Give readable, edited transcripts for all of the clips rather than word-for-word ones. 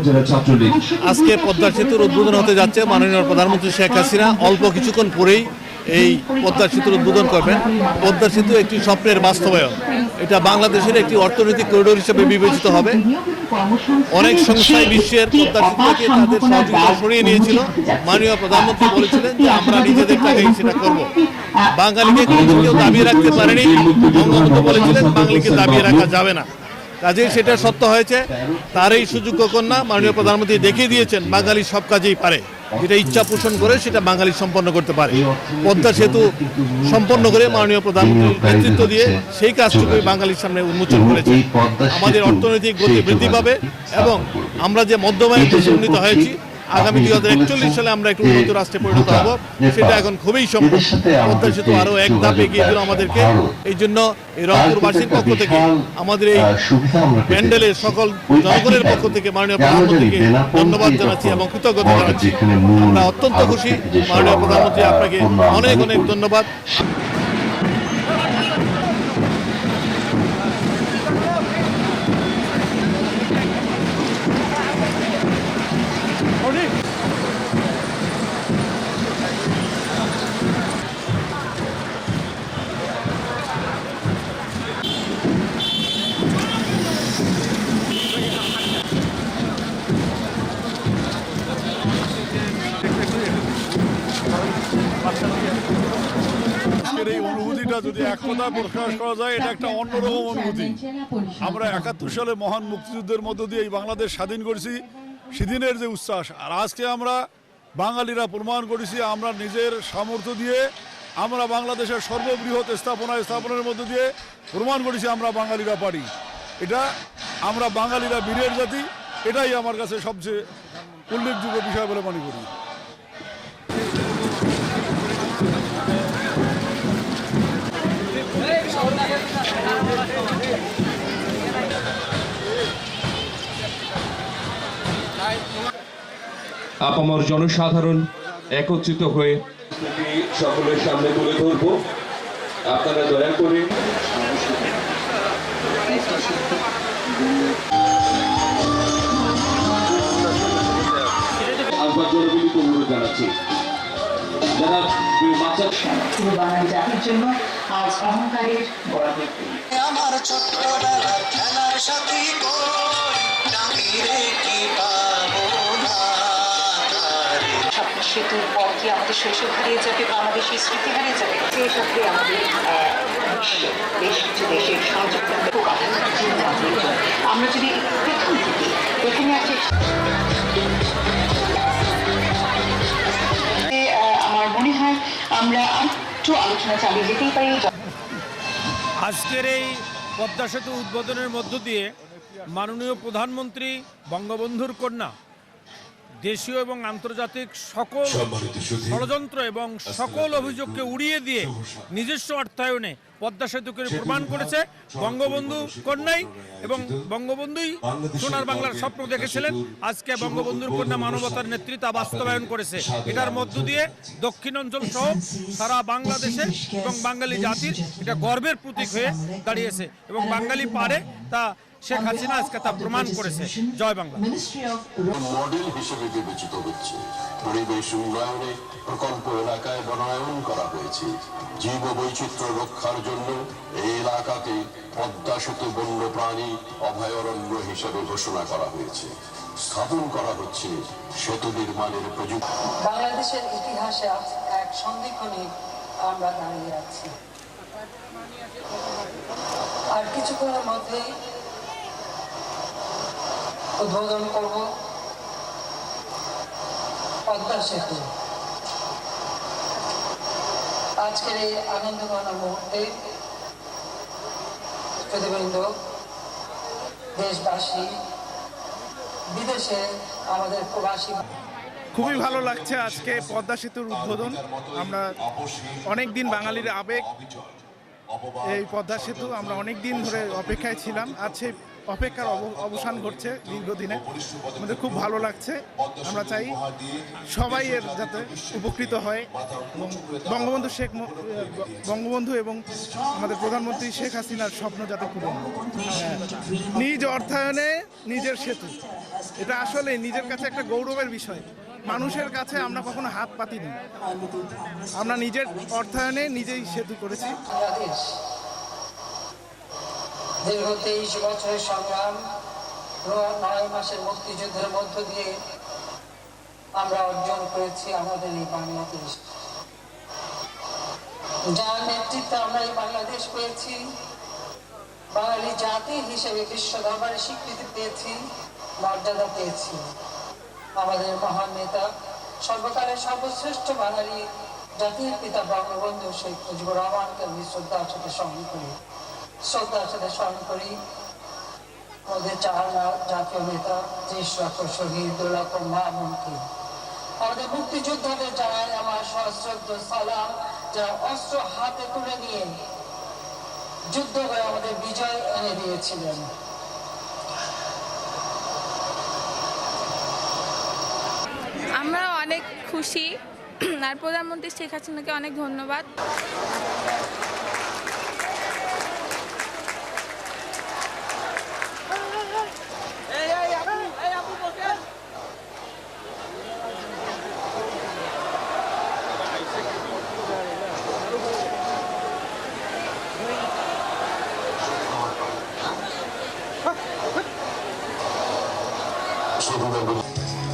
উপজেলা ছাত্রলীগ। আজকে পদ্মা সেতুর উদ্বোধন হতে যাচ্ছে। মাননীয় প্রধানমন্ত্রী শেখ হাসিনা অল্প কিছুক্ষণ পরেই এই পদ্মা সেতুর উদ্বোধন করবেন। পদ্মা সেতু একটি স্বপ্নের বাস্তবায়ন। এটা বাংলাদেশের একটি অর্থনৈতিক করিডোর হিসেবে বিবেচিত হবে। অনেক সংস্থায় বিশ্বের পদ্মা সেতু থেকে তাদের সহযোগিতা সরিয়ে নিয়েছিল। মাননীয় প্রধানমন্ত্রী বলেছিলেন যে আমরা নিজেদের টাকায় সেটা করব। বাঙালিকে কোনোদিন কেউ দাবিয়ে রাখতে পারেনি। বঙ্গবন্ধু বলেছিলেন বাঙালিকে দাবিয়ে রাখা যাবে না। কাজেই সেটা সত্য হয়েছে। তার এই সুযোগ্য কন্যা মাননীয় প্রধানমন্ত্রী দেখিয়ে দিয়েছেন বাঙালি সব কাজেই পারে। যেটা ইচ্ছা পোষণ করে সেটা বাঙালি সম্পন্ন করতে পারে। পদ্মা সেতু সম্পন্ন করে মাননীয় প্রধানমন্ত্রীর নেতৃত্ব দিয়ে সেই কাজটুকুই বাঙালির সামনে উন্মোচন করেছে। আমাদের অর্থনৈতিক গতি বৃদ্ধি পাবে এবং আমরা যে মধ্যমায়ের দেশে উন্নীত হয়েছি, আগামী 2041 সালে আমরা একটু উন্নত রাষ্ট্রে পরিণত হব, সেটা এখন খুবই সম্ভব। পদ্মা সেতু আরও এক ধাপ এগিয়ে দিল আমাদেরকে। এই জন্য এই রংপুরবাসীর পক্ষ থেকে, আমাদের এই প্যান্ডেলের সকল জনগণের পক্ষ থেকে মাননীয় প্রধানমন্ত্রীকে ধন্যবাদ জানাচ্ছি এবং কৃতজ্ঞতা জানাচ্ছি। আমরা অত্যন্ত খুশি। মাননীয় প্রধানমন্ত্রী, আপনাকে অনেক অনেক ধন্যবাদ। এই অনুভূতিটা যদি এক কথায় প্রকাশ করা যায়, এটা একটা অন্যরকম অনুভূতি। আমরা 71 সালে মহান মুক্তিযুদ্ধের মধ্য দিয়ে এই বাংলাদেশ স্বাধীন করেছি, সেদিনের যে উচ্ছ্বাস। আর আজকে আমরা বাঙালিরা প্রমাণ করেছি আমরা নিজের সামর্থ্য দিয়ে আমরা বাংলাদেশের সর্ববৃহৎ স্থাপনের মধ্য দিয়ে প্রমাণ করেছি আমরা বাঙালিরা পারি। এটা আমরা বাঙালিরা বীরের জাতি, এটাই আমার কাছে সবচেয়ে উল্লেখযোগ্য বিষয় বলে মনে করি। আপামর জনসাধারণ একত্রিত হয়ে সকলের সামনে তুলে ধরব। আপনারা দয়া করে জনবিলিত অনুরোধ জানাচ্ছি যারা বাঙালি জাতির জন্য আজ অহংকারের আমার ছোট্টবেলা খেলার সাথী সেতুর পর কি আমাদের শৈশব হারিয়ে যাবে বা আমাদের সেই স্মৃতি হারিয়ে যাবে? সেই সাথে আমাদের বেশ কিছু দেশের সংযুক্ত আমরা যদি প্রথম থেকে এখানে আছে, আমার মনে হয় আমরা একটু আলোচনা চালিয়ে যেতেই পারি। আজকের এই পদ্মা সেতু উদ্বোধনের মধ্য দিয়ে মাননীয় প্রধানমন্ত্রী বঙ্গবন্ধুর কন্যা দেশীয় এবং আন্তর্জাতিক সকল ষড়যন্ত্র এবং সকল অভিযোগকে উড়িয়ে দিয়ে নিজস্ব অর্থায়নে পদ্মা সেতুকে প্রমাণ করেছে বঙ্গবন্ধু কন্যাই, এবং বঙ্গবন্ধুই সোনার বাংলার স্বপ্ন দেখেছিলেন। আজকে বঙ্গবন্ধুর কন্যা মানবতার নেতৃত্ব বাস্তবায়ন করেছে। এটার মধ্য দিয়ে দক্ষিণ অঞ্চল সহ সারা বাংলাদেশে এবং বাঙালি জাতির এটা গর্বের প্রতীক হয়ে দাঁড়িয়েছে এবং বাঙালি পারে তা শেখ হাসিনা আজকে তা প্রমাণ করেছে। জয় বাংলা। মডেল হিসেবে বিবেচিত হচ্ছে। পরিবেশ উন্নয়নে প্রকল্প এলাকায় বনায়ন করা হয়েছে। জীব বৈচিত্র্য রক্ষার জন্য এই এলাকাকে পদ্মা সেতু বন্যপ্রাণী অভয়ারণ্য হিসেবে ঘোষণা করা হয়েছে। স্থাপন করা হচ্ছে সেতু নির্মাণের প্রযুক্তি। বাংলাদেশের ইতিহাসে এক সন্ধিক্ষণে আমরা দাঁড়িয়ে আছি। আর কিছুক্ষণের মধ্যেই উদ্বোধন করব পদ্মা সেতু। আজকের এই আনন্দঘন মুহূর্তে প্রতিবন্ধ দেশবাসী, বিদেশে আমাদের প্রবাসী, খুবই ভালো লাগছে আজকে পদ্মা সেতুর উদ্বোধন। আমরা অনেক দিন বাঙালির আবেগ এই পদ্মা সেতু আমরা অনেক দিন ধরে অপেক্ষায় ছিলাম। আজ সেই অপেক্ষার অবসান ঘটছে দীর্ঘদিনে। আমাদের খুব ভালো লাগছে। আমরা চাই সবাই এর যাতে উপকৃত হয় এবং বঙ্গবন্ধু এবং আমাদের প্রধানমন্ত্রী শেখ হাসিনার স্বপ্ন যাতে পূরণ হয়। নিজ অর্থায়নে নিজের সেতু, এটা আসলে নিজের কাছে একটা গৌরবের বিষয়। মানুষের কাছে আমরা কখনো হাত পাতিনি, আমরা নিজের অর্থায়নে নিজেই সেতু করেছি। বাংলাদেশ দীর্ঘ 23 বছরের সংগ্রাম, 9 মাসের মুক্তিযুদ্ধের মধ্য দিয়ে আমরা অর্জন করেছি আমাদের এই বাংলাদেশ, যার নেতৃত্বে আমরা এই বাংলাদেশ পেয়েছি। বাঙালি জাতি হিসেবে বিশ্ব দরবারে স্বীকৃতি পেয়েছি, মর্যাদা পেয়েছি। আমাদের মহান নেতা, সর্বকালের সর্বশ্রেষ্ঠ বাঙালি জাতির পিতা বঙ্গবন্ধু শেখ মুজিবুর রহমানকে আমি শ্রদ্ধার সাথে স্মরণ করি। আমাদের 4 জাতীয় নেতা, 30 লক্ষ শহীদ, 2 লক্ষ মা বোনকে, আমাদের মুক্তিযোদ্ধাদের জানাই আমার সশ্রদ্ধ সালাম, যারা অস্ত্র হাতে তুলে নিয়ে যুদ্ধ করে আমাদের বিজয় এনে দিয়েছিলেন। আমরা অনেক খুশি, আর প্রধানমন্ত্রী শেখ হাসিনাকে অনেক ধন্যবাদ।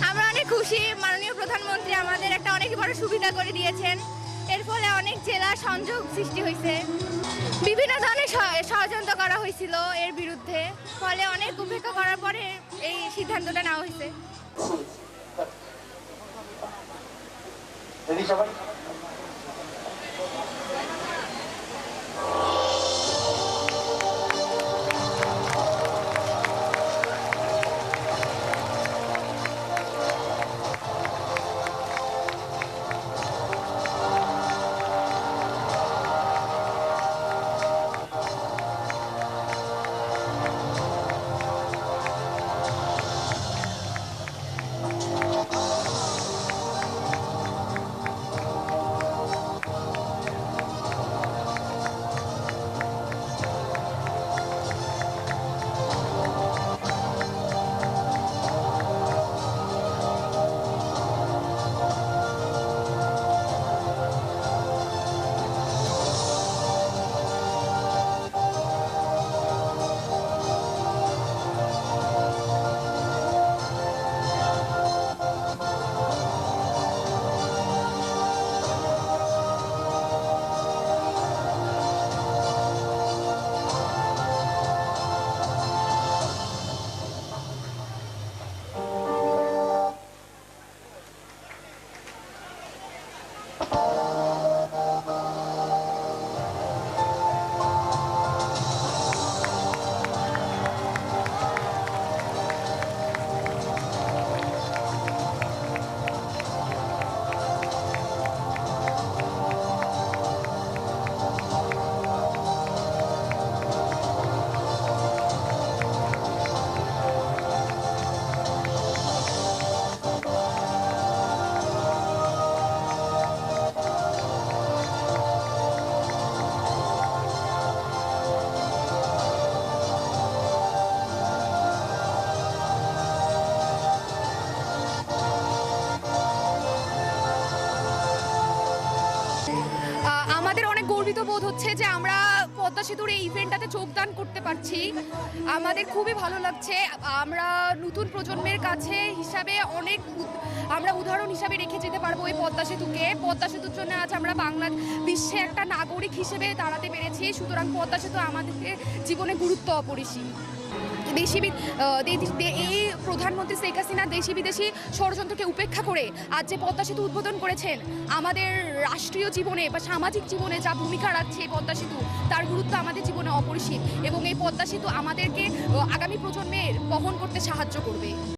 আমরা অনেক খুশি, মাননীয় প্রধানমন্ত্রী আমাদের একটা অনেক বড় সুবিধা করে দিয়েছেন। এর ফলে অনেক জেলা সংযোগ সৃষ্টি হয়েছে। বিভিন্ন ধরনের ষড়যন্ত্র করা হয়েছিল এর বিরুদ্ধে, ফলে অনেক উপেক্ষা করার পরে এই সিদ্ধান্তটা নেওয়া হয়েছে। আমাদের অনেক গর্বিত বোধ হচ্ছে যে আমরা পদ্মা সেতুর এই ইভেন্টটাতে যোগদান করতে পারছি। আমাদের খুবই ভালো লাগছে। আমরা নতুন প্রজন্মের কাছে হিসাবে আমরা উদাহরণ হিসাবে রেখে যেতে পারবো এই পদ্মা সেতুকে। পদ্মা সেতুর জন্য আজ আমরা বিশ্বে একটা নাগরিক হিসেবে দাঁড়াতে পেরেছি। সুতরাং পদ্মা সেতু আমাদের জীবনে গুরুত্ব অপরিসীম। এই প্রধানমন্ত্রী শেখ হাসিনা দেশি বিদেশি ষড়যন্ত্রকে উপেক্ষা করে আজ যে পদ্মা সেতু উদ্বোধন করেছেন, আমাদের রাষ্ট্রীয় জীবনে বা সামাজিক জীবনে যা ভূমিকা রাখছে এই পদ্মা সেতু, তার গুরুত্ব আমাদের জীবনে অপরিসীম এবং এই পদ্মা সেতু আমাদেরকে আগামী প্রজন্মের বহন করতে সাহায্য করবে।